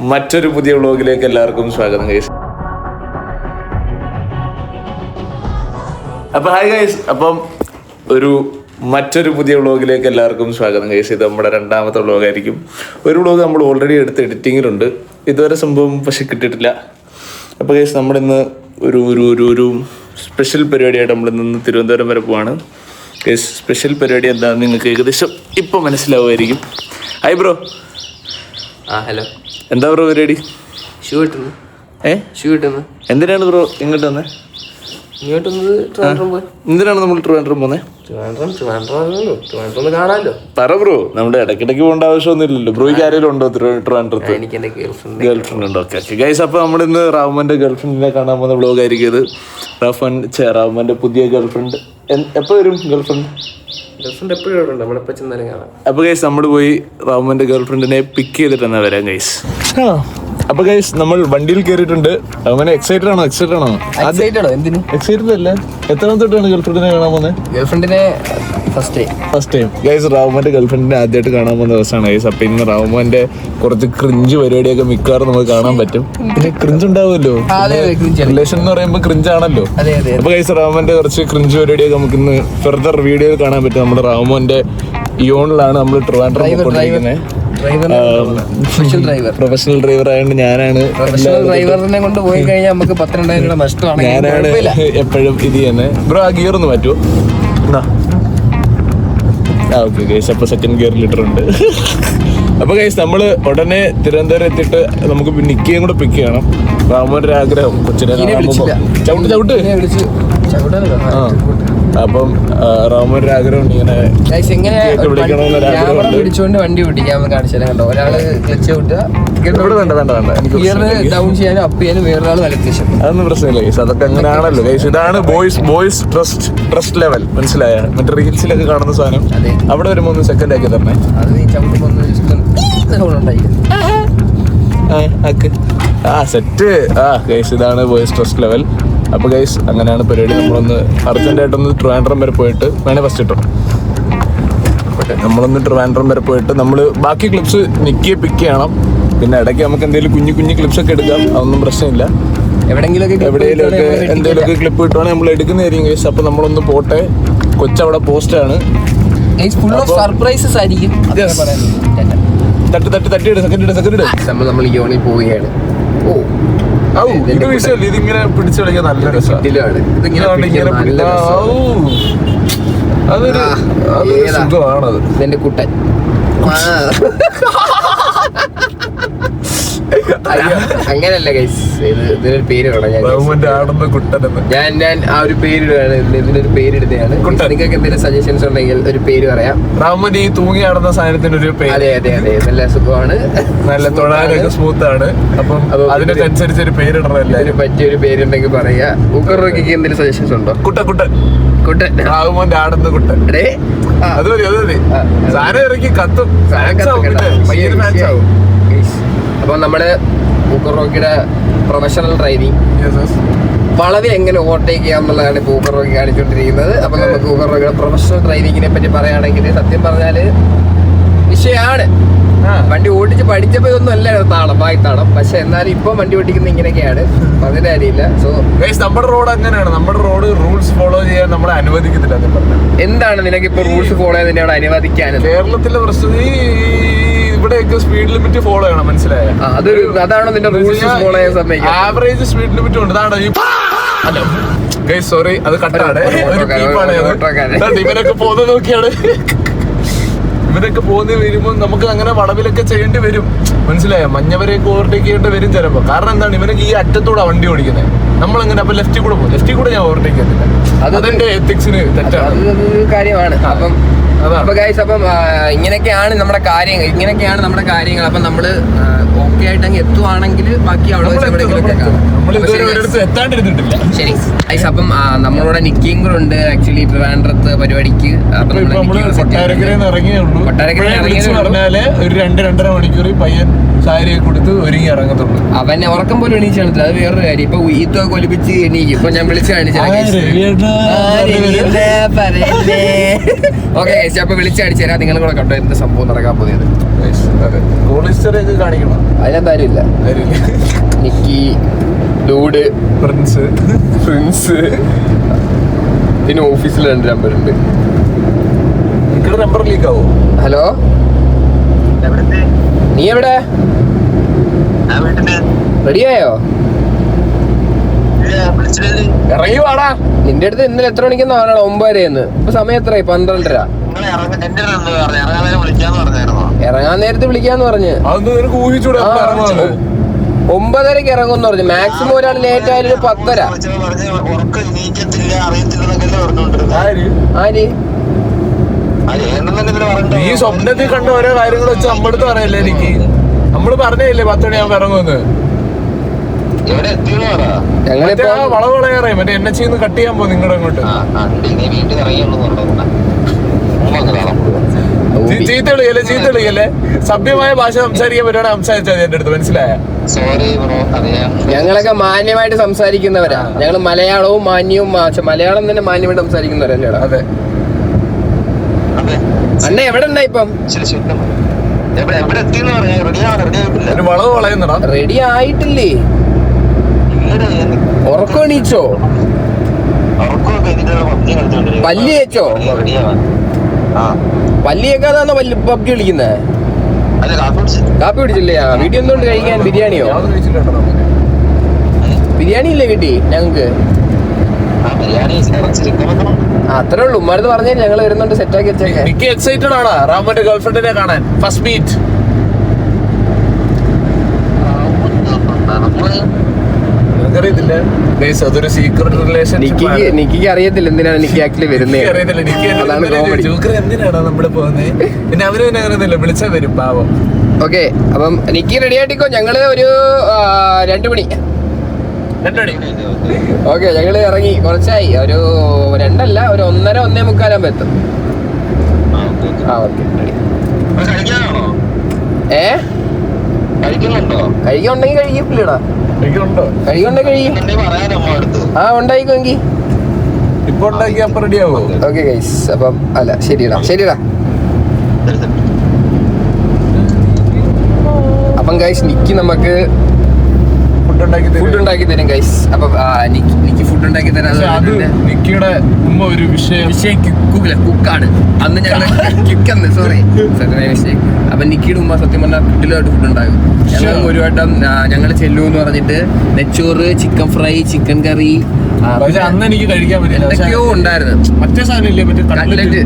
മറ്റൊരു പുതിയ വ്ളോഗിലേക്ക് എല്ലാവർക്കും സ്വാഗതം ഗൈസ്. അപ്പം ഹായ് ഗൈസ്, അപ്പം മറ്റൊരു പുതിയ വ്ളോഗിലേക്ക് എല്ലാവർക്കും സ്വാഗതം ഗൈസ്. ഇത് നമ്മുടെ രണ്ടാമത്തെ വ്ളോഗായിരിക്കും. ഒരു വ്ളോഗ് നമ്മൾ ഓൾറെഡി എടുത്ത് എഡിറ്റിങ്ങിലുണ്ട്, ഇതുവരെ സംഭവം പക്ഷെ കിട്ടിയിട്ടില്ല. അപ്പോൾ ഗൈസ് നമ്മളിന്ന് ഒരു സ്പെഷ്യൽ പരിപാടിയായിട്ട് നമ്മളിന്ന് തിരുവനന്തപുരം വരെ പോവാണ് ഗൈസ്. സ്പെഷ്യൽ പരിപാടി എന്താണെന്ന് നിങ്ങൾക്ക് ഏകദേശം ഇപ്പം മനസ്സിലാവുമായിരിക്കും. Hi bro. ഹലോ. എന്താ ബ്രോ പരിപാടി? ഷൂ കിട്ടുന്നു. ഷൂ കിട്ടുന്നു. എന്തിനാണ് ബ്രോ ഇങ്ങോട്ട് വന്നേ? ഇങ്ങോട്ട് വന്നത് ട്രിവാൻഡ്രം പോയി. എന്തിനാണ് നമ്മൾ ട്രിവാൻഡ്രം പോന്നേ? ട്രിവാൻഡ്രം കാണാമല്ലോ. പറ ബ്രോ, നമ്മുടെ ഇടയ്ക്കിടയ്ക്ക് പോകേണ്ട ആവശ്യമൊന്നും ഇല്ലല്ലോ. ബ്രോയ്ക്ക് ആരെങ്കിലും ഉണ്ടോ ട്രിവാൻഡ്രത്ത്? എനിക്ക് എൻ്റെ ഗേൾഫ്രണ്ട് ഉണ്ടോ? ഓക്കെ ഗൈസ്, അപ്പോൾ നമ്മളിന്ന് റാവുമൻ്റെ ഗേൾഫ്രണ്ടിനെ കാണാൻ പോകുന്ന വ്ളോഗ് ആയിരിക്കും ഇത്. റാവുമൻ്റെ പുതിയ ഗേൾഫ്രണ്ട് എപ്പോൾ വരും? ഗേൾഫ്രണ്ട് എപ്പോഴും നമ്മളിപ്പോൾ ചെന്നാലും കാണാം. അപ്പോൾ ഗൈസ് നമ്മൾ പോയി റാവുമൻ്റെ ഗേൾഫ്രണ്ടിനെ പിക്ക് ചെയ്തിട്ട് എന്നാ വരാം ഗൈസ്. അപ്പൊ ഗൈസ് നമ്മൾ വണ്ടിയിൽ കയറിയിട്ടുണ്ട്. അവനെ എക്സൈറ്റഡ് ആണോ? എന്തിന് എക്സൈറ്റഡ് അല്ലേ? എത്രാമത്തെ തൊട്ടാണ് ഗേൾഫ്രണ്ടിനെ കാണാൻ പോകുന്നത്? ഗേൾഫ്രണ്ടിനെ ഫസ്റ്റ് ടൈം ഗൈസ്. റാവുമന്റെ ഗേൾഫ്രണ്ടിനെ ആദ്യമായിട്ട് കാണാൻ പോകുന്ന ദിവസമാണ് ഗൈസ്. അപ്പൊ ഇന്ന് റാവുമന്റെ കുറച്ച് ക്രിഞ്ച് പരിപാടിയൊക്കെ മിക്കവാറും നമുക്ക് കാണാൻ പറ്റും. പിന്നെ ക്രിഞ്ച് ഉണ്ടാവുമല്ലോ, റിലേഷൻ എന്ന് പറയുമ്പോൾ ക്രിഞ്ച് ആണല്ലോ. അപ്പൊ ഗൈസ് റാവുമന്റെ കുറച്ച് ക്രിഞ്ച് പരിപാടിയൊക്കെ നമുക്ക് ഇന്ന് ഫെർദർ വീഡിയോയിൽ കാണാൻ പറ്റും. നമ്മുടെ റാവുമന്റെ ഇയോണിലാണ് നമ്മൾ ട്രിവാൻഡ്രം പോയിക്കൊണ്ടിരിക്കുന്നത്. പ്രൊഫഷണൽ ഡ്രൈവർ ആയതുകൊണ്ട് ഞാനാണ് ഡ്രൈവറിനെ കൊണ്ട് പോയി കഴിഞ്ഞാൽ നമുക്ക് 12,000 രൂപ നഷ്ടമാണ്. ഞാനാണ് എപ്പോഴും ഇത് തന്നെ. ബ്രോ ആ ഗിയർ ഒന്ന് മാറ്റുമോ? ഓക്കെ ഗൈസ്, അപ്പൊ സെക്കൻഡ് ഗിയറിൽ ഇട്ടിട്ടുണ്ട്. അപ്പൊ ഗൈസ് നമ്മള് ഉടനെ തിരുവനന്തപുരം എത്തിയിട്ട് നമുക്ക് നിക്കിയും കൂടെ പിക്ക് ചെയ്യണം. റാമോന്റെ ആഗ്രഹം കൊച്ചിനെ അപ്പം റാമോന്റെ ആഗ്രഹം ഇങ്ങനെ പിടിച്ചോണ്ട് വണ്ടി ഓടിക്കാൻ കാണിച്ചാലും കണ്ടോ. ഒരാള് ക്ലച്ച് ഡൗൺ ചെയ്യാനും അപ്പ് ചെയ്യാനും വേറൊരാൾ വലത്തേശം. അതൊന്നും പ്രശ്നമില്ല ഗൈസ്, അതൊക്കെ അങ്ങനെയാണല്ലോ ഗൈസ്. ഇതാണ് ബോയ്സ് ട്രസ്റ്റ് ലെവൽ, മനസ്സിലായ? മറ്റേ റീൽസിലൊക്കെ കാണുന്ന സാധനം. അവിടെ വരുമ്പോ ഒന്ന് സെക്കൻഡ് ആക്കി തരണേ. അത് നീ ചവിട്ടുമ്പോ സെറ്റ്. ഗൈസ് ഇതാണ് ബോയ്സ് ട്രസ്റ്റ് ലെവൽ. അപ്പൊ ഗൈസ് അങ്ങനെയാണ് പരിപാടി. നമ്മളൊന്ന് അർജന്റായിട്ടൊന്ന് ട്രിവാൻഡ്രം വരെ പോയിട്ട് വേണേ ഫസ്റ്റ് ഇട്ടോ. നമ്മളൊന്ന് ട്രിവാൻഡ്രം വരെ പോയിട്ട് നമ്മൾ ബാക്കി ക്ലിപ്സ് നിക്കിയെ പിക്ക് ചെയ്യണം. പിന്നെ ഇടയ്ക്ക് നമുക്ക് എന്തെങ്കിലും കുഞ്ഞു ക്ലിപ്സ് ഒക്കെ എടുക്കാം, അതൊന്നും പ്രശ്നമില്ല. എവിടെയെങ്കിലുമൊക്കെ എന്തെങ്കിലുമൊക്കെ ക്ലിപ്പ് കിട്ടുവാണെങ്കിൽ നമ്മൾ എടുക്കുന്നതായിരിക്കും ഗൈസ്. അപ്പൊ നമ്മളൊന്ന് പോട്ടെ. കൊച്ചവിടെ പോസ്റ്റാണ്. സർപ്രൈസസ് ആയിരിക്കും. തട്ടിയിട് സെക്കൻഡ്. നമ്മൾ യോണിൽ പോവുകയാണ്. ഇതിങ്ങനെ പിടിച്ചു കളിക്കാൻ നല്ല രസമാണ്. അതൊരു സുഖമാണത്. ഇതെന്റെ കുട്ടൻ. അങ്ങനല്ല ഗൈസ്, ഇതിനൊരു പേര് ഞാൻ ആ ഒരു പേരിടുകയാണ്. ഇതിനൊരു പേരിടുന്നതാണ്. നിങ്ങൾക്ക് എന്തെങ്കിലും സജഷൻസ് ഉണ്ടെങ്കിൽ ഒരു പേര് പറയാം. റാമൻ ഈ തൂങ്ങി നടന്ന സാധനത്തിന് ഒരു പേര്. അതെ നല്ല സുഖമാണ്, നല്ല തൊഴാനൊക്കെ സ്മൂത്ത് ആണ്. അപ്പം അതിനനുസരിച്ച് ഒരു പേരിടണം. അതിന് പറ്റിയൊരു പേരുണ്ടെങ്കിൽ പറയാ. ഉക്കറോക്കിക്ക് എന്തെങ്കിലും സജഷൻസ് ഉണ്ടോ? കുട്ടൻ റാവുമോന്റെ ആടുന്ന കുട്ടൻ. അത് മതി. സാധനം ഇറക്കി കത്തും. അപ്പൊ നമ്മള് ഊക്കറോക്കിയുടെ പ്രൊഫഷണൽ ഡ്രൈവിംഗ് വളവിൽ എങ്ങനെ ഓവർടേക്ക് ചെയ്യാം എന്നുള്ളതാണ് ഇപ്പൊ ഊക്കറോക്കി കാണിച്ചുകൊണ്ടിരിക്കുന്നത്. അപ്പൊ നമുക്ക് ഊക്കറോക്കിയുടെ പ്രൊഫഷണൽ ഡ്രൈവിങ്ങിനെ പറ്റി പറയുകയാണെങ്കിൽ സത്യം പറഞ്ഞാല് വിഷയമാണ്. വണ്ടി ഓടിച്ച് പഠിച്ചപ്പോ ഇതൊന്നും അല്ല വായ്ത്താളം. പക്ഷെ എന്നാലും ഇപ്പൊ വണ്ടി ഓടിക്കുന്നത് ഇങ്ങനെയൊക്കെയാണ്, അതിന്റെ കാര്യമില്ല. സോ നമ്മുടെ റോഡ് അങ്ങനെയാണ്. നമ്മുടെ റോഡ് റൂൾസ് ഫോളോ ചെയ്യാൻ നമ്മളെ അനുവദിക്കുന്നില്ല. എന്താണ് നിനക്ക് ഇപ്പൊ റൂൾസ് ഫോളോ ചെയ്യാൻ നിന്നോട് അനുവദിക്കാൻ? കേരളത്തിലെ പ്രശ്നം ഇവിടെയൊക്കെ സ്പീഡ് ലിമിറ്റ് ഫോളോ ചെയ്യണം, മനസ്സിലായ? അതാണോ നിന്റെ റൂൾസ് ഫോളോ ചെയ്യാൻ സമയം? ആവറേജ് സ്പീഡ് ലിമിറ്റ് ഉണ്ട്. അതാണ് സോറി, അത് കട്ടാണ്. ഇവരൊക്കെ പോകുന്നത് നോക്കിയാണ്. ഇവരൊക്കെ പോകുന്ന വരുമ്പോൾ നമുക്ക് അങ്ങനെ വളവിലൊക്കെ ചെയ്യേണ്ടി വരും, മനസ്സിലായ? മഞ്ഞവരെയൊക്കെ ഓവർടേക്ക് ചെയ്യേണ്ടി വരും ചിലപ്പോൾ. കാരണം എന്താണ്, ഇവനൊക്കെ ഈ അറ്റത്തൂടെ വണ്ടി ഓടിക്കുന്നത്. നമ്മളെങ്ങനെ അപ്പൊ ലെഫ്റ്റിൽ കൂടെ പോകും? ലെഫ്റ്റിൽ കൂടെ ഞാൻ ഓവർടേക്ക് ചെയ്യുന്നില്ല. അതെന്റെ എത്തിക്സിന് തെറ്റാണ് കാര്യമാണ്. അപ്പൊ ഗൈസ്, അപ്പം ഇങ്ങനെയൊക്കെയാണ് നമ്മുടെ കാര്യങ്ങൾ. അപ്പൊ നമ്മള് ഓക്കെ ആയിട്ട് അങ്ങ് എത്തുവാണെങ്കിൽ ബാക്കി അവിടെ ശരി ഗൈസ്. അപ്പം നമ്മളോട് നിക്കിയും കൂടെ ഉണ്ട് ആക്ച്വലി ട്രിവാൻഡ്രത്ത് പരിപാടിക്ക്. പറഞ്ഞാല് ഒരു 2-2.5 മണിക്കൂർ പയ്യൻ സാരിയൊക്കെ കൊടുത്ത് ഒരുങ്ങി ഇറങ്ങത്തുള്ളൂ. അവനെ ഉറക്കം പോലും എണീച്ച് കാണത്തില്ല, അത് വേറൊരു കാര്യം. ഇപ്പൊ ഈത്തൊക്കെ ഒലിപ്പിച്ച് എണീക്കും. ഇപ്പൊ ഞാൻ വിളിച്ച് കാണിച്ചു. ഓക്കെ ഗൈസ്, അപ്പൊ വിളിച്ച് കാണിച്ചു തരാം. നിങ്ങളും കൂടെ കണ്ടോ എന്ത് സംഭവം നടക്കാൻ പോകുന്നത്. കാണിക്കണം. അതിനകത്താരും ഇല്ല. നിക്കി, ഡൂഡ്, പ്രിൻസ്, പിന്നെ ഓഫീസിൽ 2 നമ്പറുണ്ട്. നിങ്ങളുടെ നമ്പർ ലീക്ക് ആവോ? ഹലോ, നീ എവിടെ? റെഡിയായോ? ഇറങ്ങി വാടാ. നിന്റെ അടുത്ത് ഇന്നലെ എത്ര മണിക്കെന്ന് പറഞ്ഞോ? 9:30. ഇപ്പൊ സമയം എത്രയായി? 12:30. ഇറങ്ങാൻ നേരത്തെ വിളിക്കാന്ന് പറഞ്ഞ്. 9:30 ഇറങ്ങുമെന്ന് പറഞ്ഞു. മാക്സിമം ഒരാൾ ലേറ്റ് ആയാലും 10:30. ആര്? ഈ സ്വപ്നത്തിൽ കണ്ട ഓരോ കാര്യങ്ങൾ വെച്ച് നമ്മടുത്ത് പറയല്ലേ എനിക്ക്. നമ്മള് പറഞ്ഞില്ലേ 10 മണിയാകുമ്പോ ഇറങ്ങുമെന്ന്. ഞങ്ങളിപ്പോ വളവളയാറേ മറ്റേ എന്നെ ചെയ്യുന്ന കട്ട് ചെയ്യാൻ പോകും നിങ്ങളുടെ അങ്ങോട്ട്. ചീത്തളിയല്ലേ സഭ്യമായ ഭാഷ സംസാരിക്കാൻ പറ്റുവാണെങ്കിൽ സംസാരിച്ചാൽ എന്റെ അടുത്ത് മനസ്സിലായ. ഞങ്ങളൊക്കെ മാന്യമായിട്ട് സംസാരിക്കുന്നവരാ. ഞങ്ങള് മലയാളവും മാന്യവും മലയാളം തന്നെ മാന്യമായിട്ട് സംസാരിക്കുന്നവരല്ലേടാ. അതെ. അണ്ണ എവിടെ ഉണ്ടാ ഇപ്പം? വളവ് വളയുന്നടാ. റെഡി ആയിട്ടില്ലേ? ഉറക്കം എണീച്ചോ? പല്ലി തേച്ചോ? പല്ലി തേക്കാതാണോ പബ്ജി കളിക്കുന്നേ? കാപ്പി കുടിച്ചില്ലേ? വീട്ടിൽ എന്തുകൊണ്ട് കഴിക്കാൻ? ബിരിയാണിയോ? ബിരിയാണി ഇല്ലേ കിട്ടി ഞങ്ങക്ക്? അത്രേ ഉള്ളൂ. ഉമ്മാരത്ത് പറഞ്ഞാൽ ഞങ്ങൾ വരുന്നുണ്ട്, സെറ്റാക്കി വെച്ചേക്കാൻ. എനിക്ക് എക്സൈറ്റഡ് ആണോ റാമന്റെ ഗേൾഫ്രണ്ടിനെ കാണാൻ? First meet. എനിക്കറിയത്തില്ല ഗൈസ്, അതൊരു സീക്രട്ട് റിലേഷൻ. നിക്കിക്ക് അറിയത്തില്ല എന്തിനാണ് നിക്കി ആക്ച്വലി വരുന്നത്. എന്തിനാണ് നമ്മള് പോകുന്നത്? പിന്നെ അവര് പിന്നെ അങ്ങനെയൊന്നുമില്ല, വിളിച്ചാ വരും പാവം. ഓക്കെ, അപ്പം നിക്കി റെഡി ആയിട്ടിക്കോ. ഞങ്ങള് ഒരു 2 മണി. ഓക്കെ, ഞങ്ങള് ഇറങ്ങി കുറച്ചായി. ഒരു 2 അല്ല, ഒരു 1:30 1:45 എത്തും. ആ ഓക്കെ. കഴിക്കുന്നുണ്ടെങ്കിൽ കഴിക്കില്ലടാ. കഴിക്കുന്നുണ്ടെങ്കിൽ കഴിയും. ആ ഉണ്ടായിക്കോങ്കി ഇപ്പൊ ഉണ്ടാക്കി അപ്പൊ റെഡി ആവോ? ഓക്കെ ഗൈസ്, അപ്പം അല്ല ശരിടാ. അപ്പം ഗൈസ് നിക്കി നമുക്ക് ഫുഡ് ഉണ്ടാക്കി തരും ഗൈസ്. അപ്പൊ നിക്കി ഫുഡ് ഉണ്ടാക്കി തരാം. നിക്കിയുടെ ഉമ്മ ഒരു വിഷയം കുക്കാണ്. അന്ന് ഞങ്ങള് കിക്കെന്ന് സോറി. അപ്പൊ നിക്കിയുടെ ഉമ്മ സത്യം പറഞ്ഞാൽ കിട്ടിലായിട്ട് ഫുഡ് ഉണ്ടാകും. ഞങ്ങൾ ഒരു വട്ടം ഞങ്ങൾ ചെല്ലൂന്ന് പറഞ്ഞിട്ട് നെച്ചോറ്, ചിക്കൻ ഫ്രൈ, ചിക്കൻ കറി, അന്ന് എനിക്ക് കഴിക്കാൻ പറ്റില്ല. എന്തൊക്കെയോ ഉണ്ടായിരുന്നു. മറ്റേ സാധനം ഇല്ലേ, മറ്റേ കട്ട്ലറ്റ്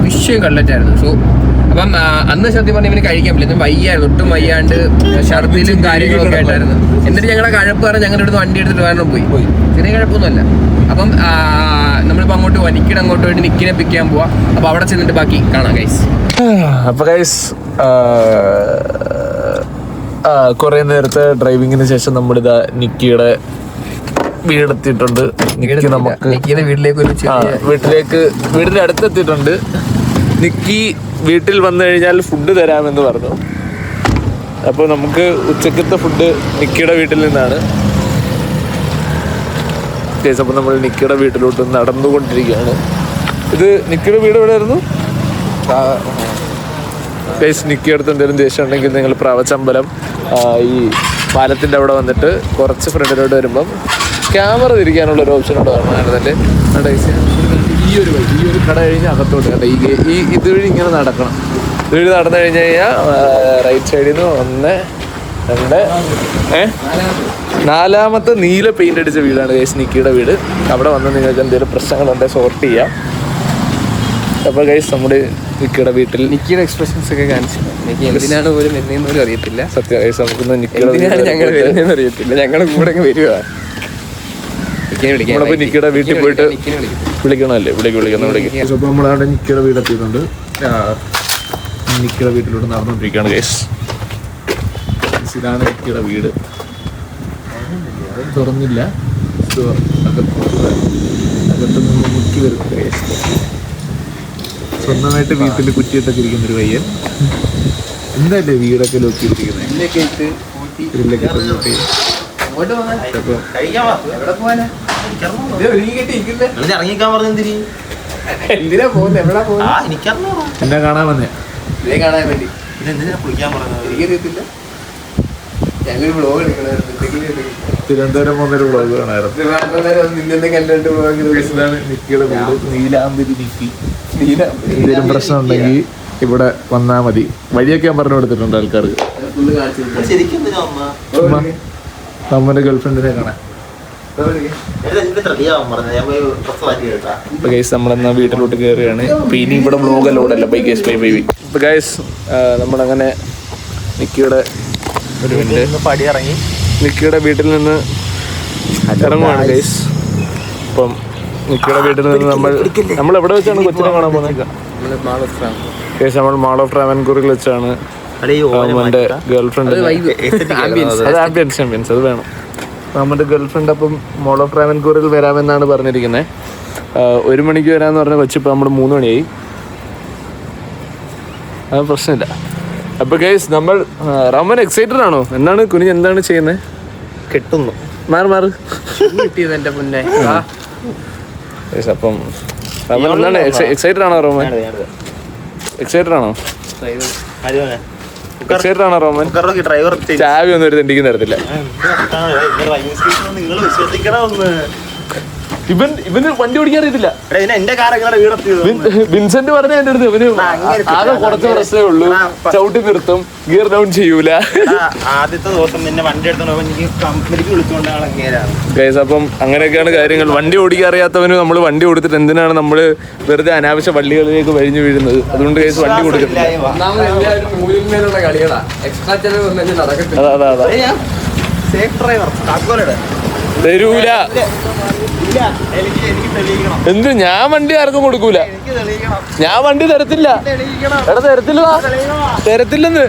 വിഷയം കട്ട്ലറ്റ് ആയിരുന്നു. സോ അപ്പം അന്ന് സത്യം പറഞ്ഞാൽ ഇവന് കഴിക്കാൻ പറ്റില്ല. ഇന്ന് വയ്യായിരുന്നു, ഒട്ടും വയ്യാണ്ട് ഛർദിലും കാര്യങ്ങളൊക്കെ ആയിട്ടായിരുന്നു. എന്നിട്ട് ഞങ്ങളെ കഴപ്പ് പറഞ്ഞ് ഞങ്ങളുടെ അടുത്ത് വണ്ടി എടുത്തിട്ട് വേണം പോയി. ചെറിയ കഴപ്പൊന്നുമല്ല. അപ്പം നമ്മളിപ്പോ അങ്ങോട്ട് പോവാം. നിക്കിടെ അങ്ങോട്ട് പോയിട്ട് നിക്കിനെ പിക്ക് ചെയ്യാൻ പോവാം. അപ്പൊ അവിടെ ചെന്നിട്ട് ബാക്കി കാണാം ഗൈസ്. അപ്പൊ ഗൈസ് കുറെ നേരത്തെ ഡ്രൈവിങ്ങിന് ശേഷം നമ്മളിതാ നിക്കിയുടെ വീടെത്തിയിട്ടുണ്ട്. നിക്കി നമുക്ക് വീടിന്റെ അടുത്തെത്തിയിട്ടുണ്ട്. നിക്കി വീട്ടിൽ വന്നു കഴിഞ്ഞാൽ ഫുഡ് തരാമെന്ന് പറഞ്ഞു. അപ്പോൾ നമുക്ക് ഉച്ചക്കത്തെ ഫുഡ് നിക്കിയുടെ വീട്ടിൽ നിന്നാണ്. അപ്പോൾ നമ്മൾ നിക്കിയുടെ വീട്ടിലോട്ട് നടന്നുകൊണ്ടിരിക്കുകയാണ്. ഇത് നിക്കിയുടെ വീട് എവിടെയായിരുന്നു? നിക്കി അടുത്ത് എന്തെങ്കിലും ദേഷ്യം ഉണ്ടെങ്കിൽ നിങ്ങൾ പ്രാവച്ചമ്പലം ഈ പാലത്തിൻ്റെ അവിടെ വന്നിട്ട് കുറച്ച് ഫ്രണ്ടിലോട്ട് വരുമ്പം ക്യാമറ തിരിക്കാനുള്ളൊരു ഓപ്ഷൻ അവിടെ പറഞ്ഞായിരുന്നല്ലേ. ഈ ഒരു കട കഴിഞ്ഞ് അകത്തോട്ട് കണ്ട ഈ ഇതുവഴി ഇങ്ങനെ നടക്കണം. ഇതുവഴി നടന്നു കഴിഞ്ഞ് കഴിഞ്ഞാൽ റൈറ്റ് സൈഡിൽ നിന്ന് 1 2 4ാമത്തെ നീല പെയിന്റ് അടിച്ച വീടാണ് ഗൈസ് നിക്കിയുടെ വീട്. അവിടെ വന്ന് നിങ്ങൾക്ക് എന്തെങ്കിലും പ്രശ്നങ്ങളുണ്ടെങ്കിൽ സോർട്ട് ചെയ്യാം. അപ്പോൾ ഗൈസ് നമ്മുടെ നിക്കിയുടെ വീട്ടിൽ നിക്കിയുടെ എക്സ്പ്രഷൻസ് ഒക്കെ കാണിച്ചു. എനിക്ക് എന്തിനാണ് പോലും എന്നെന്ന് പോലും അറിയത്തില്ല. സത്യം ഗൈസ്, നമുക്കൊന്ന് ഞങ്ങൾ വരുന്നതെന്ന് അറിയത്തില്ല. ഞങ്ങളുടെ കൂടെ വരിക. നിക്കിയുടെ വീട്ടിൽ പോയിട്ട് വിളിക്കണമല്ലേ? വിളിക്കണം. അപ്പോൾ നമ്മളവിടെ നിക്കിയുടെ വീടെത്തിയിട്ടുണ്ട്. നിക്കിയുടെ വീട്ടിലോട്ട് നടന്നുകൊണ്ടിരിക്കുകയാണ് ഗൈസ്. ഇതാണ് നിക്കിയുടെ വീട്. തുറന്നില്ല, അകത്തുനിന്ന് മുക്കി വരുന്നത് ഗൈസ്. സ്വന്തമായിട്ട് വീട്ടിൽ കുറ്റിയിട്ടൊക്കെ ഇരിക്കുന്നൊരു പയ്യൻ. എന്തല്ലേ വീടൊക്കെ ലോക്കിയിരിക്കുന്നത്? ഇറങ്ങിക്കാൻ പറഞ്ഞെന്തിരി എന്തിനാ പോകുന്നത്? എവിടാ പോകുന്നത്? എന്നെ കാണാൻ വന്നേ. ഇതേ കാണാൻ വേണ്ടി. എന്തിനാ കുളിക്കാൻ പറഞ്ഞത്? എനിക്കറിയത്തില്ല. ഞങ്ങൾ വ്ളോഗ് എടുക്കണമായിരുന്നു. തിരുവനന്തപുരം പോകുന്നൊരു വ്ളോഗ് കാണാറുണ്ട്. നിന്നെ കണ്ടിട്ട് ഇതാണ് നിക്കിയുടെ വീട്. നീലാംബരി നിക്കി. എന്തെങ്കിലും പ്രശ്നം ഉണ്ടെങ്കിൽ ഇവിടെ വന്നാൽ മതി. വഴിയൊക്കെ ഞാൻ പറഞ്ഞു കൊടുത്തിട്ടുണ്ട് ആൾക്കാർക്ക്. ശരിക്കും എന്തിനാ അമ്മ? ചുമ്മാ നമ്മുടെ ഗേൾഫ്രണ്ടിനെ കാണാൻ. ഇപ്പൊ ഗൈസ് നമ്മളെന്നാ വീട്ടിലോട്ട് കയറുകയാണ്. ഇപ്പൊ ഇനി ഇവിടെ വ്ളോഗ് അലോഡല്ല. Bye guys, bye bye bye. ഇപ്പൊ ഗൈസ് നമ്മളങ്ങനെ നിക്കിയുടെ ഒരു മിനിറ്റ് പടി ഇറങ്ങി നിക്കിയുടെ വീട്ടിൽ നിന്ന് ഇറങ്ങുവാണ് ഗൈസ്. ഇപ്പം നിക്കിയുടെ വീട്ടിൽ നിന്ന് നമ്മൾ എവിടെ വെച്ചാണ് കൊച്ചിനെ കാണാൻ പോകുന്നത് ഗൈസ്? നമ്മൾ മാൾ ഓഫ് ട്രാവൻകൂറിൽ വെച്ചാണ് അവന്റെ ഗേൾഫ്രണ്ട്. അത് ആംബിയൻസ് അത് വേണം. നമ്മുടെ ഗേൾഫ്രണ്ട് അപ്പം മോൾ ഓഫ് ട്രാവൻകൂറിൽ വരാമെന്നാണ് പറഞ്ഞിരിക്കുന്നത്. 1 മണിക്ക് വരാമെന്ന് പറഞ്ഞ കൊച്ചിപ്പോൾ നമ്മൾ 3 മണിയായി. അത് പ്രശ്നമില്ല. അപ്പോൾ ഗൈസ് നമ്മൾ റമൻ എക്സൈറ്റഡ് ആണോ? എന്താണ് കുനിഞ്ഞ് എന്താണ് ചെയ്യുന്നത്? കെട്ടുന്നു. മാറ് കിട്ടിയത് എൻ്റെ മുന്നേ. ഗൈസ് അപ്പം റമൻ എന്താണ് എക്സൈറ്റഡ് ആണോ? റോമൻ എക്സൈറ്റഡ് ആണോ? എക്സൈറ്റഡ് ആണോ റോമൻ? ഡ്രൈവർ ചാവി ഒന്നും ഒരു തെണ്ടിക്ക് തരത്തില്ല. നിങ്ങൾ വിശ്വസിക്കണം ഒന്ന്. ഇവന് വണ്ടി ഓടിക്കാൻ അറിയത്തില്ല. എന്റെ കാറൊക്കെ വീടെത്തിയത് വിൻസെന്റ് പറഞ്ഞ എന്റെ അടുത്ത് ഇവന് ആകെ കുറച്ച് പ്രശ്നമേ ഉള്ളൂ. ചവിട്ടി നിർത്തും, ഗിയർ ഡൗൺ ചെയ്യൂല. ആദ്യത്തെ ദിവസം പിന്നെ വണ്ടി എടുത്തോണ്ട് എനിക്ക് കമ്പനിക്ക് വിളിച്ചുകൊണ്ടാണ് നേരാണ്. ഗൈസ് അപ്പം അങ്ങനെയൊക്കെയാണ് കാര്യങ്ങൾ. വണ്ടി ഓടിക്കാൻ അറിയാത്തവന് നമ്മൾ വണ്ടി കൊടുത്തിട്ട് എന്തിനാണ് നമ്മൾ വെറുതെ അനാവശ്യ വള്ളികളിലേക്ക് വഴിഞ്ഞു വീഴുന്നത്? അതുകൊണ്ട് ഗൈസ് വണ്ടി കൊടുക്കത്തില്ല. കളികളാ. എക്സ്ട്രാ ചെലവ് നടക്കത്തില്ല. അതാ സേഫ് ഡ്രൈവർ തരൂല. എനിക്ക് തെളിയിക്കണം. എന്ത്? ഞാൻ വണ്ടി ആർക്കും കൊടുക്കൂല. എനിക്ക് തെളിയിക്കണം. ഞാൻ വണ്ടി തരത്തില്ല. എടാ തരത്തില്ലെന്ന്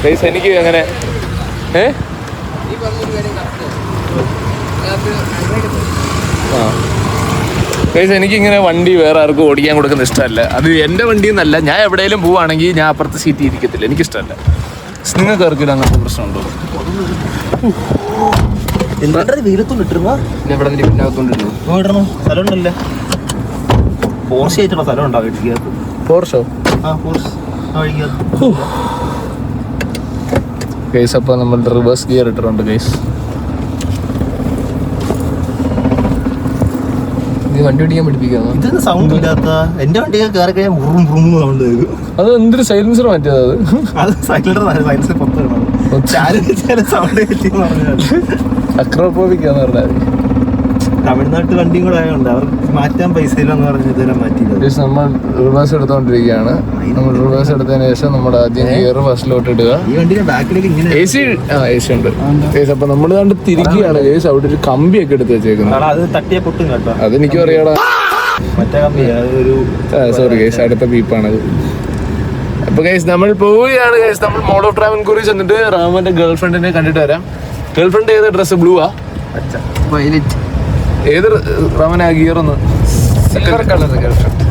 ഗൈസ്. എനിക്ക് അങ്ങനെ ഗൈസ് എനിക്കിങ്ങനെ വണ്ടി വേറെ ആർക്കും ഓടിക്കാൻ കൊടുക്കുന്ന ഇഷ്ടമല്ല. അത് എൻ്റെ വണ്ടി എന്നല്ല. ഞാൻ എവിടെയെങ്കിലും പോവുകയാണെങ്കിൽ ഞാൻ അപ്പുറത്തെ സീറ്റ് ഇരിക്കത്തില്ല. എനിക്കിഷ്ടമല്ല. നിങ്ങൾക്ക് ആർക്കില്ല അങ്ങനത്തെ പ്രശ്നമുണ്ടോ? സ്ഥലമുണ്ടല്ലേ? പോർഷ് ആയിട്ടുള്ള സ്ഥലം ഉണ്ടാവും. പോർഷോ? ഗൈസ് അപ്പോൾ നമ്മൾ റിവേഴ്സ് ഗിയർ ഇട്ടിട്ടുണ്ട് ഗൈസ്. വണ്ടി ഓടിക്കാൻ പഠിപ്പിക്കാമോ? ഇതൊന്നും സൗണ്ട് ഇല്ലാത്ത എന്റെ വണ്ടിയൊക്കെ കയറി കഴിഞ്ഞാൽ സൗണ്ട് കേൾക്കും. അത് എന്തൊരു സൈലൻസർ മാറ്റിയത്? അത് സൈലൻസർ സൗണ്ട് അക്രോപോവിക്കാന്ന് പറഞ്ഞാൽ തമിഴ്നാട്ടിൽ വണ്ടിയും കൂടെ ആയതുകൊണ്ട് അവർക്ക് മാറ്റാൻ പൈസ ഇല്ലെന്ന് പറഞ്ഞ് ഇതുവരെ മാറ്റിയില്ല. നമ്മൾ റിവേഴ്സ് എടുത്തോണ്ടിരിക്കുകയാണ്. നമ്മൾ റിവേഴ്സ് എടുത്തതിന് ശേഷം നമ്മുടെ ആദ്യം ഗിയർ ഫസ്റ്റിലോട്ട് ഇടുക. ഈ വണ്ടിയുടെ ബാക്കിലേക്ക് ഇങ്ങനെ എ സി ഉണ്ട് ഗൈസ്. അപ്പൊ നമ്മൾ കണ്ട് തിരിക്കുകയാണ് ഗൈസ്. അവിടെ ഒരു കമ്പിയൊക്കെ എടുത്ത് വെച്ചേക്കുന്നത്. അത് തട്ടിയ പൊട്ടും കേട്ടോ. അതെനിക്കും അറിയാടാ. മറ്റേ കമ്പി ഒരു സോറി ഗൈസ്, അടുത്ത ബീപ്പാണത്. അപ്പൊ ഗൈസ് നമ്മൾ പോവുകയാണ് ഗൈസ്. നമ്മൾ മോൾ ഓഫ് ട്രാവൻകൂറിൽ ചെന്നിട്ട് റാമന്റെ ഗേൾഫ്രണ്ടിനെ കണ്ടിട്ട് വരാം. ഗേൾഫ്രണ്ട് ഏത് ഡ്രസ്സ്? ബ്ലൂ ആ? ഏത് റാമനാ ഗിയർ ഒന്ന്? Silver colour girlfriend.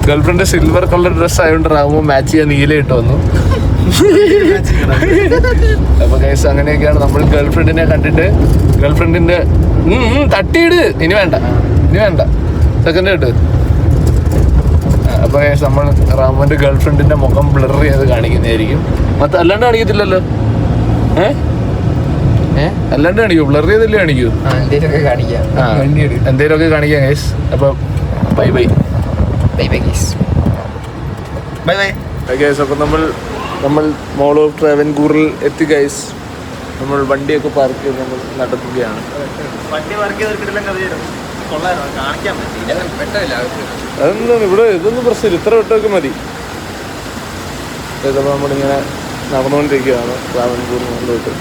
Girlfriend silver colour dress ആയതുകൊണ്ട് റാമോ മാച്ച് ചെയ്യാൻ നീല ഇട്ട് വന്നു. അപ്പൊ ഗൈസ് അങ്ങനെയൊക്കെയാണ് നമ്മൾ ഗേൾഫ്രണ്ടിനെ കണ്ടിട്ട്. ഗേൾഫ്രണ്ടിന്റെ തട്ടിയിട്. ഇനി വേണ്ട സെക്കൻഡ് ഇട്ട്. അപ്പൊ ഗൈസ് നമ്മൾ റാമോന്റെ ഗേൾഫ്രണ്ടിന്റെ മുഖം ബ്ലർ ചെയ്ത് കാണിക്കുന്നതായിരിക്കും. അല്ലാണ്ട് കാണിക്കത്തില്ലല്ലോ. അല്ലാണ്ട് കാണിക്കൂ? ബ്ലർ ചെയ്തല്ലേ കാണിക്കൂ? എന്തേലൊക്കെ കാണിക്കാം. എന്തേലൊക്കെ കാണിക്കാം ഗൈസ്. അപ്പൊ ബൈ ബൈ ഗൈസ്. ഗൈസ് അപ്പൊ നമ്മൾ മോൾ ഓഫ് ട്രാവൻകൂറിൽ എത്തി ഗൈസ്. നമ്മൾ വണ്ടിയൊക്കെ പാർക്ക് ചെയ്ത് നമ്മൾ നടത്തുകയാണ്. വണ്ടി വർക്ക് അതൊന്നും ഇവിടെ ഇതൊന്നും പ്രശ്നമില്ല. ഇത്ര വട്ടമൊക്കെ മതി. അപ്പോൾ നമ്മളിങ്ങനെ നടന്നുകൊണ്ടിരിക്കുകയാണ് ട്രാവൻകൂർ മുകളിലോട്ട്.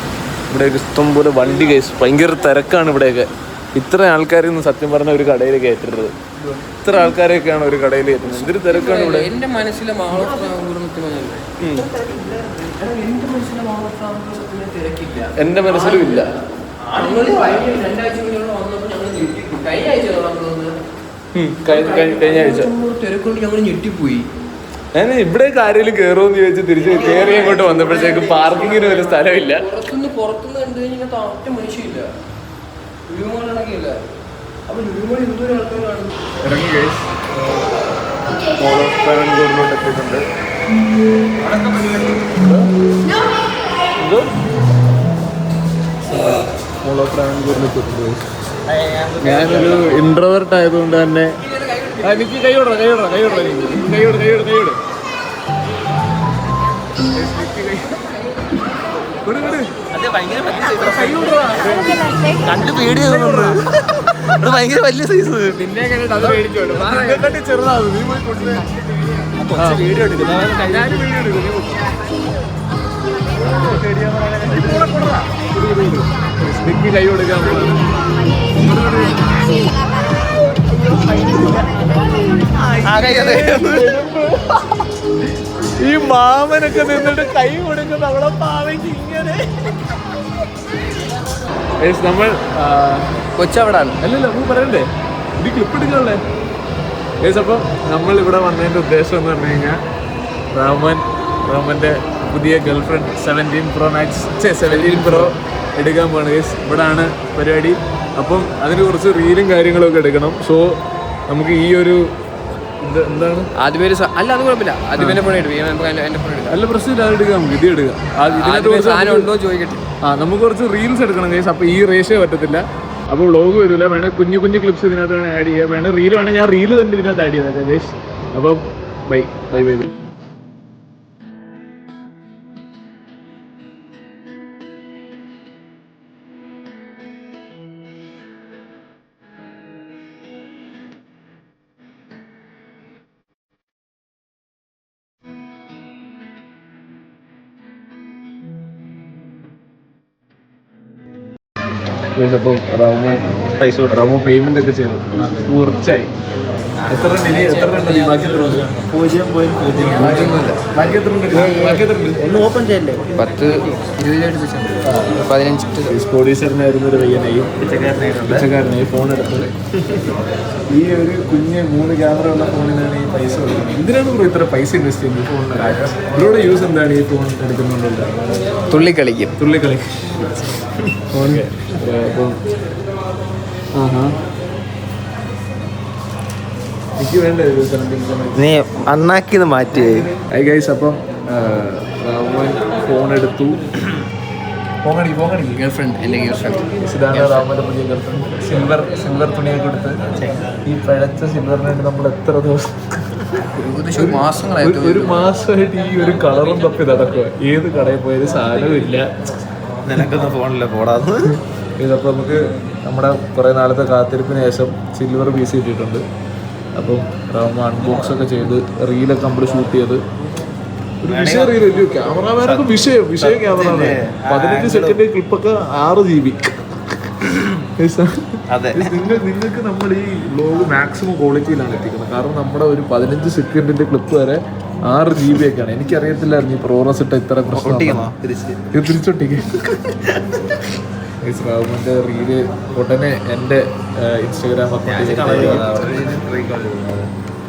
ഇവിടെയൊക്കെ ഇഷ്ടം പോലെ വണ്ടി ഗൈസ്. ഭയങ്കര തിരക്കാണ് ഇവിടെയൊക്കെ. ഇത്ര ആൾക്കാരിൽ നിന്ന് സത്യം പറഞ്ഞ ഒരു കടയിൽ കയറ്റരുത്. ഇത്ര ആൾക്കാരെയൊക്കെയാണ് ഒരു കടയിൽ കയറ്റുന്നത്. എന്തൊരു തിരക്കാണ് ഇവിടെ. എന്റെ മനസ്സിലെ എന്റെ മനസ്സിലും ഇല്ല. കഴിഞ്ഞ ആഴ്ച തിരക്കൊണ്ട് ഞങ്ങൾ ഞെട്ടിപ്പോയി. ഞാൻ ഇവിടെ കാര്യത്തിൽ കയറുമെന്ന് ചോദിച്ച് തിരിച്ച് കയറി അങ്ങോട്ട് വന്നപ്പോഴത്തേക്ക് പാർക്കിങ്ങിന് ഒരു സ്ഥലമില്ല. പുറത്തുനിന്ന് കണ്ടു കഴിഞ്ഞാൽ ഒറ്റ മനുഷ്യയില്ല. ഇറങ്ങി ഗൈസ് മോൾ ഓഫ് ട്രാവൻകൂറിലോട്ട് എത്തിയിട്ടുണ്ട്. മോൾ ഓഫ് ട്രാവൻകൂറിൽ എത്തിയിട്ടുണ്ട് ഗൈസ്. ഞാനൊരു ഇൻട്രോവേർട്ട് ആയതുകൊണ്ട് തന്നെ എനിക്ക് കൈയോട കണ്ട് പേടിയാകുന്നുണ്ട്. അത് ഭയങ്കര വലിയ സൈസ്. നിന്നെ കണ്ടിട്ട് അത് മേടിച്ചോളൂ. ചെറുതാവും. നീ പോയി കൊണ്ടുവേ. വീഡിയോ എടുക്കുന്നു. കൈ കൊടുക്കാൻ ഈ മാമനൊക്കെ നിന്നിട്ട് കൈ കൊടുക്കുന്ന അവളെ പാവയ്ക്ക് ഇങ്ങനെ. നമ്മൾ കൊച്ചവിടാണ്. അല്ലല്ല നമുക്ക് പറയണ്ടേ, ഇത് ക്ലിപ്പ് എടുക്കാനുള്ളേ. ഗൈസ് അപ്പം നമ്മൾ ഇവിടെ വന്നതിൻ്റെ ഉദ്ദേശം എന്ന് പറഞ്ഞു കഴിഞ്ഞാൽ റഹ്മാൻ്റെ പുതിയ ഗേൾഫ്രണ്ട് 17 Pro എടുക്കാൻ പോവാണ് ഗൈസ്. ഇവിടാണ് പരിപാടി. അപ്പം അതിന് കുറച്ച് റീലും കാര്യങ്ങളൊക്കെ എടുക്കണം. സോ നമുക്ക് ഈ ഒരു എന്താണ് ആദ്യമേ അല്ല അത് കുഴപ്പമില്ല. ആദ്യമേ ഫോൺ എടുക്കും. എൻ്റെ ഫോൺ എടുക്കാം. നല്ല പ്രശ്നമില്ല, അത് എടുക്കാം. നമുക്ക് ഇത് എടുക്കാം. സാധനം ഉണ്ടോ ചോദിക്കട്ടെ. നമുക്ക് കുറച്ച് റീൽസ് എടുക്കണം ഗൈസ്. അപ്പോൾ ഈ റേഷ്യോ പറ്റത്തില്ല. അപ്പോൾ വ്ളോഗ് വരില്ല. വേണേൽ കുഞ്ഞു ക്ലിപ്സ് ഇതിനകത്ത് വേണേൽ ആഡ് ചെയ്യാം. വേണേൽ റീൽ വേണമെങ്കിൽ ഞാൻ റീല് തന്നെ ഇതിനകത്ത് ആഡ് ചെയ്തേക്കാം ഗൈസ്. അപ്പം ബൈ. അപ്പം റമോ പേയ്മെന്റ് ഒക്കെ ചെയ്തു. കുറച്ചായി. എത്ര ഡിലേ ബാക്കി എത്ര ഉണ്ട്? 0.0 ഓപ്പൺ ചെയ്യല്ലേ? 10-20 കോടീശ്വരനായിരുന്ന ഒരു പയ്യനെയും പിച്ചക്കാരനെയും ഫോൺ എടുത്തത്. ഈ ഒരു കുഞ്ഞ് 3 ക്യാമറ ഉള്ള ഫോണിനാണ് ഈ പൈസ കൊടുക്കുന്നത്. എന്തിനാണ് ബ്രോ ഇത്ര പൈസ ഇൻവെസ്റ്റ് ചെയ്യുന്നത് ഈ ഫോണിൽ? ബ്രോയുടെ യൂസ് എന്താണ് ഈ ഫോൺ എടുക്കുന്നുണ്ടല്ലോ? തുള്ളിക്കളിക്കും. ഫോൺ അപ്പം എനിക്ക് വേണ്ട നീ അണ്ണാക്കിന്ന് മാറ്റി. Hi guys. അപ്പം ഫോൺ എടുത്തു. ഗേൾഫ്രണ്ട്. എൻ്റെ ഗേൾഫ്രണ്ട് ഇതാണ് റാമന്റെ പുതിയ ഗേൾഫ്രണ്ട്. സിൽവർ തുണിയൊക്കെ കൊടുത്ത് ഈ പഴച്ച സിൽവറിന് വേണ്ടി നമ്മൾ എത്ര ദിവസം ഒരു മാസമായിട്ട് ഈ ഒരു കളറും തപ്പി നടക്കുക. ഏത് കടയിൽ പോയാലും സാധനവും ഇല്ല. നിനക്കൊന്നും ഫോണില്ല പോടാന്ന്. ഇതപ്പോൾ നമുക്ക് നമ്മുടെ കുറേ നാളത്തെ കാത്തിരിപ്പിന് ശേഷം സിൽവർ പീസ് കിട്ടിയിട്ടുണ്ട്. അപ്പം റാമ അൺബോക്സ് ഒക്കെ ചെയ്ത് റീലൊക്കെ നമ്മൾ ഷൂട്ട് ചെയ്ത് ഒരു വിഷയ റീൽ. ക്യാമറാമാനൊക്കെ വിഷയ ക്യാമറ. 15 second ക്ലിപ്പൊക്കെ 6 GB. നിങ്ങൾക്ക് നമ്മൾ ഈ വ്ലോഗ് മാക്സിമം ക്വാളിറ്റിയിലാണ് എത്തിക്കുന്നത്. കാരണം നമ്മുടെ ഒരു 15 സെക്കൻഡിന്റെ ക്ലിപ്പ് വരെ 6 GB ഒക്കെയാണ്. എനിക്കറിയത്തില്ലായിരുന്നു ഈ പ്രോറസ് ഇട്ട ഇത്ര പ്രശ്നം. തിരിച്ചൊട്ടിക്ക്. റാവുമന്റെ റീല് ഉടനെ എൻ്റെ ഇൻസ്റ്റാഗ്രാം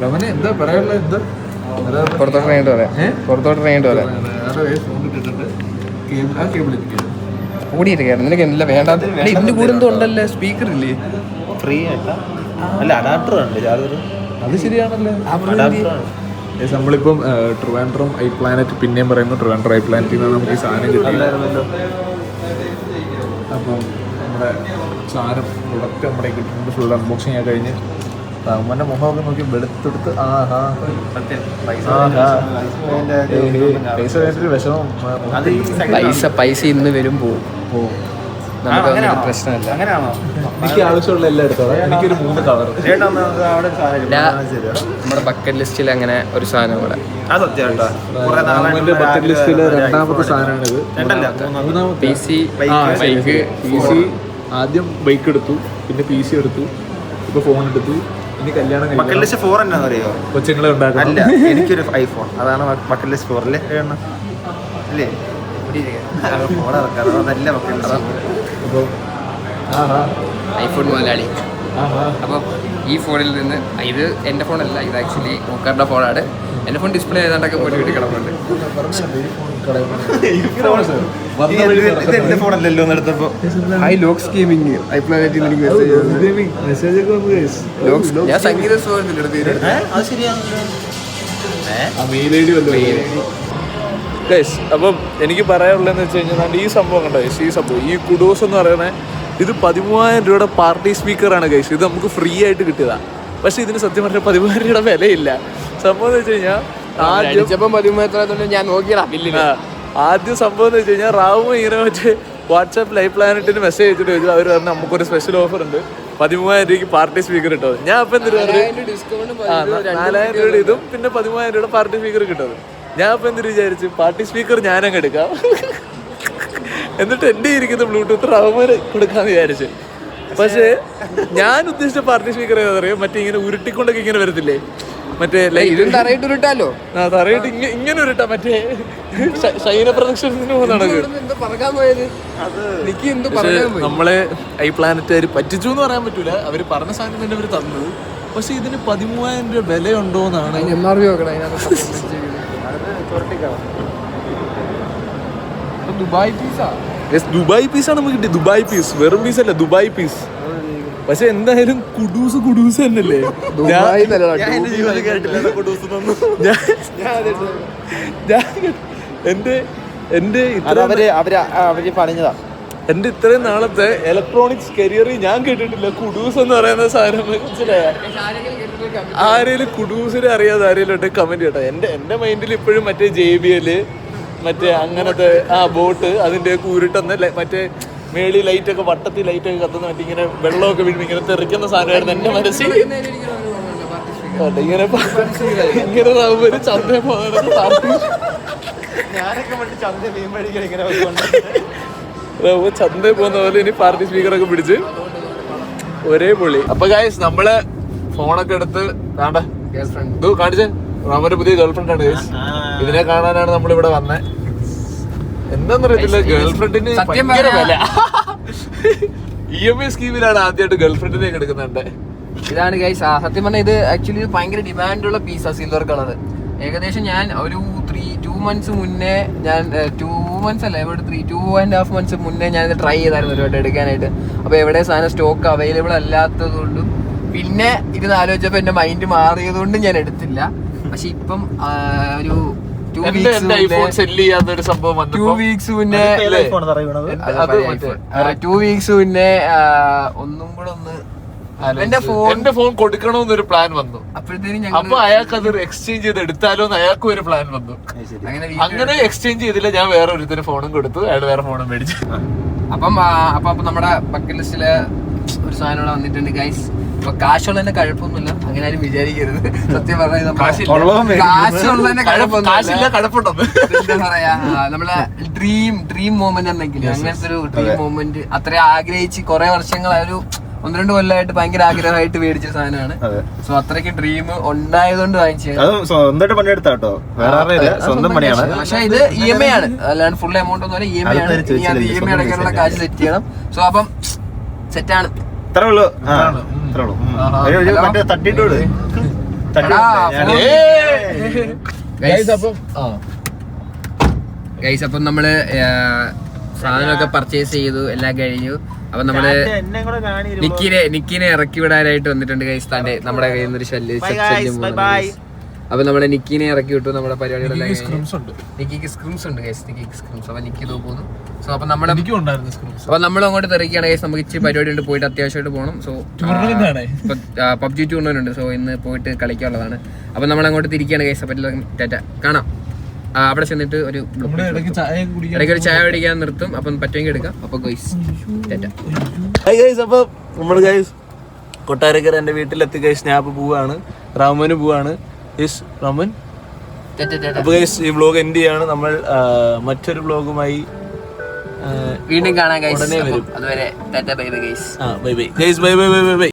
റമനെ എന്താ പറയാനുള്ളത്? എന്താ പുറത്തോട്ട് ഇറങ്ങിയിട്ട് പറയാം. ഫോൺ ഇട്ടിട്ടുണ്ട്. ആ കേബിൾ ഓടിയിരിക്കുകയാണ്. നിനക്ക് എന്തില്ല വേണ്ടാത്ത ഇതിന്റെ കൂടെ എന്തോ ഉണ്ടല്ലേ? സ്പീക്കർ ഇല്ലേ? ഫ്രീ ആയിട്ടാ? അല്ല അഡാപ്റ്റർ ഉണ്ട് ചാർജർ. അത് ശരിയാണല്ലേ. നമ്മളിപ്പം ട്രിവാൻഡ്രം ഐ പ്ലാനറ്റ് പിന്നെയും പറയുന്നു. ട്രിവാൻഡ്രം ഐ പ്ലാനറ്റിൽ നിന്നാണ് നമുക്ക് ഈ സാധനം കിട്ടില്ലായിരുന്നല്ലോ. അപ്പം നമ്മുടെ സാധനം പ്രൊഡക്റ്റ് നമ്മുടെ കിട്ടുന്നുണ്ട്. ഫുൾ അൺബോക്സിങ് ഞാൻ കഴിഞ്ഞ് റഹ്മാന്റെ മുഖമൊക്കെ നോക്കി വെളുത്തെടുത്ത് പൈസ ഇന്ന് വരും പോവും. നമുക്ക് പ്രശ്നമല്ല. എനിക്ക് ആവശ്യമുള്ള എല്ലാം എടുത്തോളാം. എനിക്കൊരു 3 കളർ. നമ്മുടെ ബക്കറ്റ് ലിസ്റ്റിൽ അങ്ങനെ ഒരു സാധനം കൂടെ. റഹ്മാന്റെ ബക്കറ്റ് ലിസ്റ്റിലെ 2ാമത്തെ സാധനമാണിത്. PC ആദ്യം ബൈക്ക് എടുത്തു, പിന്നെ PC എടുത്തു, ഇപ്പൊ ഫോൺ എടുത്തു. ഇനി കല്യാണം കൊച്ചുങ്ങളെ ഉണ്ടാക്കണം. അല്ല, എനിക്കൊരു iPhone. അതാണ് ബക്കറ്റ് ലിസ്റ്റ് 4 അല്ലേ? ഐഫോൺ മുതലാളി. അപ്പം ഈ ഫോണിൽ നിന്ന് ഇത് എൻ്റെ ഫോണല്ല, ഇത് ആക്ച്വലി ഓക്കറിൻ്റെ ഫോണാണ്. എന്റെ ഫോൺ ഡിസ്പ്ലേ ഏതാണ്ടൊക്കെ പോയിട്ട് വീട്ടിൽ കിടപ്പുണ്ട്. എന്റെ ഫോണല്ലല്ലോ എടുത്തപ്പോ ഐ ലോക്സ് ഗെയിമിങ് ഐ പ്ലാനറ്റിൽ എനിക്ക് മെസ്സേജ് ഞാൻ സംഗീത അത് ശരിയാണ്. അപ്പം എനിക്ക് പറയാനുള്ളതെന്ന് വെച്ച് കഴിഞ്ഞാൽ ഈ സംഭവം കണ്ടോ ഗൈസ്, ഈ സംഭവം ഈ കുഡോസ് എന്ന് പറയുന്നത് ഇത് 13,000 രൂപയുടെ പാർട്ടി സ്പീക്കറാണ് ഗൈസ്. ഇത് നമുക്ക് ഫ്രീ ആയിട്ട് കിട്ടിയതാണ്. പക്ഷെ ഇതിന് സത്യം പറഞ്ഞാൽ 13,000 രൂപയുടെ വിലയില്ല. സംഭവം എന്ന് വെച്ച് കഴിഞ്ഞാൽ ഞാൻ നോക്കിയതാ ബില്ലിന്. ആദ്യം സംഭവം എന്ന് വെച്ച് കഴിഞ്ഞാൽ റാവു ഇങ്ങനെ മറ്റേ വാട്സാപ്പ് ലൈവ് പ്ലാനറ്റിന് മെസ്സേജ് അയച്ചിട്ട് ചോദിച്ചു. അവർ പറഞ്ഞു നമുക്കൊരു സ്പെഷ്യൽ ഓഫർ ഉണ്ട്, 13,000 രൂപയ്ക്ക് പാർട്ടി സ്പീക്കർ കിട്ടും. ഞാൻ അപ്പം എന്ത് 4,000 രൂപയുടെ ഇതും പിന്നെ 13,000 രൂപയുടെ പാർട്ടി സ്പീക്കർ കിട്ടും. ഞാൻ അപ്പം എന്തൊരു വിചാരിച്ചു, പാർട്ടി സ്പീക്കർ ഞാനങ്ങ് എടുക്കാം, എന്നിട്ട് എൻ്റെ ഇരിക്കുന്ന ബ്ലൂടൂത്ത് റാവുമാര് കൊടുക്കാന്ന് വിചാരിച്ചു. പക്ഷേ ഞാൻ ഉദ്ദേശിച്ച പാർട്ടി സ്പീക്കർ ഏതാ അറിയാം, മറ്റേ ഇങ്ങനെ ഉരുട്ടിക്കൊണ്ടൊക്കെ ഇങ്ങനെ വരത്തില്ലേ, മറ്റേ ഇതും തറയിട്ട് ഉരുട്ടാലോ. തറയിട്ട് ഇങ്ങനെ ഉരുട്ടാ, മറ്റേ ശൈന പ്രദക്ഷിണത്തിന് പോകുന്നതാണ്. നമ്മളെ ഐ പ്ലാനറ്റുകാർ പറ്റിച്ചു എന്ന് പറയാൻ പറ്റൂല, അവര് പറഞ്ഞ സാധനം തന്നെ അവര് തന്നത്. പക്ഷെ ഇതിന് 13,000 രൂപ വിലയുണ്ടോന്നാണ്. ദുബായ് പീസാണ് നമുക്ക് കിട്ടിയത്. ദുബായ് പീസ്, വെറും പീസ് അല്ല, ദുബായ് പീസ്. പക്ഷെ എന്തായാലും കുഡൂസ് തന്നെയല്ലേ. എന്റെ ഇത്രയും നാളത്തെ ഇലക്ട്രോണിക്സ് കരിയറിൽ ഞാൻ കേട്ടിട്ടില്ല കുഡൂസ് എന്ന് പറയുന്ന സാധനം. മനസ്സിലായ ആരെങ്കിലും കുഡൂസിനെ അറിയാതെ ആരെങ്കിലും കമന്റ് കേട്ടോ. എന്റെ മൈൻഡിൽ ഇപ്പോഴും മറ്റേ JBL മറ്റേ അങ്ങനത്തെ ബോട്ട് അതിന്റെ കൂരിട്ടെന്ന് മറ്റേ മേളി ലൈറ്റ് ഒക്കെ വട്ടത്തിൽ ലൈറ്റ് ഒക്കെ കത്തുന്ന മറ്റേ ഇങ്ങനെ വെള്ളമൊക്കെ വീഴും ഇങ്ങനെ തെറിക്കുന്ന സാധനമായിരുന്നു എന്റെ മനസ്സിൽ. ഇങ്ങനെ ഒരു ചന്തയിൽ പോകുന്ന പോലെ ഇനി പാർട്ടി സ്പീക്കറൊക്കെ പിടിച്ച് ഒരേ പൊളി. അപ്പൊ ഗൈസ് നമ്മള് ഫോണൊക്കെ എടുത്ത് ഇത് കാണിച്ചേ, നമ്മുടെ പുതിയ ഗേൾഫ്രണ്ട് ആണ് ഗൈസ്. ഇതിനെ കാണാനാണ് നമ്മളിവിടെ വന്നത്. എന്താന്നറിയത്തില്ല, ഗേൾഫ്രണ്ടിന് ഭയങ്കര വില. EMI സ്കീമിലാണ് ആദ്യമായിട്ട് ഗേൾഫ്രണ്ടിനെ എടുക്കുന്നുണ്ട്. ഇതാണ് ഗൈസ് സത്യം പറഞ്ഞാൽ ഇത് ആക്ച്വലി ഭയങ്കര ഡിമാൻഡുള്ള പീസാ, സിൽവർ കളർ. ഏകദേശം ഞാൻ ഒരു 2 months മുന്നേ, ഞാൻ 2 months അല്ല, ഇവിടെ 2.5 months മുന്നേ ഞാൻ ഇത് ട്രൈ ചെയ്തായിരുന്നു ഒരു വട്ടം എടുക്കാനായിട്ട്. അപ്പോൾ എവിടെ സാധനം സ്റ്റോക്ക് അവൈലബിൾ അല്ലാത്തത് കൊണ്ടും പിന്നെ ഇരുന്ന് ആലോചിച്ചപ്പോൾ എൻ്റെ മൈൻഡ് മാറിയത് കൊണ്ടും ഞാൻ എടുത്തില്ല. പക്ഷെ ഇപ്പം ഒരു 2 weeks മുന്നേ ഒന്നും കൂടെ ഒന്ന് എന്റെ ഫോൺ കൊടുക്കണമെന്നൊരു പ്ലാൻ വന്നു. അപ്പോഴത്തേനും അപ്പൊ അയാൾക്ക് അത് എക്സ്ചേഞ്ച് ചെയ്ത് എടുത്താലോ എന്ന് അയാൾക്കും ഒരു പ്ലാൻ വന്നു. അങ്ങനെ എക്സ്ചേഞ്ച് ചെയ്തില്ല, ഞാൻ വേറെ ഒരുത്തിന് ഫോണും കൊടുത്തു, അയാൾ വേറെ ഫോണും മേടിച്ചു. അപ്പം നമ്മുടെ ബക്കറ്റ് ലിസ്റ്റില് ഒരു സാധനം ഇവിടെ വന്നിട്ടുണ്ട് ഗൈസ്. അപ്പൊ കാശുള്ളതിന്റെ കഴപ്പൊന്നുമില്ല, അങ്ങനെ ആരും വിചാരിക്കരുത്. സത്യം പറഞ്ഞാൽ കാശുള്ളതിന്റെ കഴപ്പുണ്ടെന്ന് എന്താ പറയാ, നമ്മളെ ഡ്രീം മൊമെന്റ് എന്തെങ്കിലും അങ്ങനത്തെ ഒരു ഡ്രീം മൊമെന്റ് അത്ര ആഗ്രഹിച്ച് കുറെ വർഷങ്ങൾ, ഒരു 1-2 കൊല്ലമായിട്ട് ഭയങ്കര ആഗ്രഹമായിട്ട് മേടിച്ച സാധനമാണ്. സോ അത്രയ്ക്ക് ഡ്രീം ഉണ്ടായതുകൊണ്ട് വാങ്ങിച്ചത്. പക്ഷെ ഇത് EMI ആണ്, അല്ലാണ്ട് ഫുൾ എമൗണ്ട് ഒന്നും അല്ല, EMI ആണ്. EMI അടയ്ക്കാനുള്ള കാശ് സെറ്റ് ചെയ്യണം. സോ അപ്പം സെറ്റാണ്. ഗൈസ് അപ്പം നമ്മള് സാധനമൊക്കെ പർച്ചേസ് ചെയ്തു, എല്ലാം കഴിഞ്ഞു. അപ്പൊ നമ്മള് നിക്കിനെ ഇറക്കി വിടാനായിട്ട് വന്നിട്ടുണ്ട് ഗൈസ്. താണ്ടെ നമ്മുടെ കയ്യിൽ നിന്നൊരു ശല്യം. അപ്പൊ നമ്മളെ നിക്കിനെ ഇറക്കി വിട്ടു. നമ്മുടെ പരിപാടികളെല്ലാം നിക്കിക്ക് സ്ക്രിംസ് ഉണ്ട് ഗൈസ്, നിക്കിക്ക് സ്ക്രിംസ്. അപ്പൊ നിക്കി പോകുന്നു. സോ അപ്പൊ നമ്മൾ അങ്ങോട്ട് തെറിക്കുകയാണ് ഗൈസ്. നമുക്ക് ഇച്ചിരി പരിപാടി ഉണ്ട്, പോയിട്ട് അത്യാവശ്യമായിട്ട് പോകണം. സോ PUBG ടൂർണമെന്റ് ഉണ്ട്. സോ ഇന്ന് പോയിട്ട് കളിക്കാനുള്ളതാണ്. അപ്പൊ നമ്മൾ അങ്ങോട്ട് തിരിക്കുകയാണ് ഗൈസ്. അപ്പൊ ടാറ്റ, കാണാം. അവിടെ ചെന്നിട്ട് ഒരു ഇടയ്ക്ക് ചായ കുടിക്കാൻ നിർത്തും. അപ്പം പറ്റുമെങ്കിൽ എടുക്കാം. അപ്പൊ ഗൈസ് ടാറ്റ. അപ്പൊ നമ്മള് ഗൈസ് കൊട്ടാരക്കര എന്റെ വീട്ടിലെത്തി ഗൈസ്. സ്നാപ്പ് പോവാണ്, റാമന് പോവാണ്. റമൻ. അപ്പൊ ഗൈസ് ഈ വ്ലോഗ് എൻഡ് ചെയ്യാണ്. നമ്മൾ മറ്റൊരു വ്ലോഗുമായി വീണ്ടും കാണാം ഗൈസ്. ഉടനെ വരും. അതുവരെ Tata, bye bye guys. Bye by guys, bye bye bye bye by.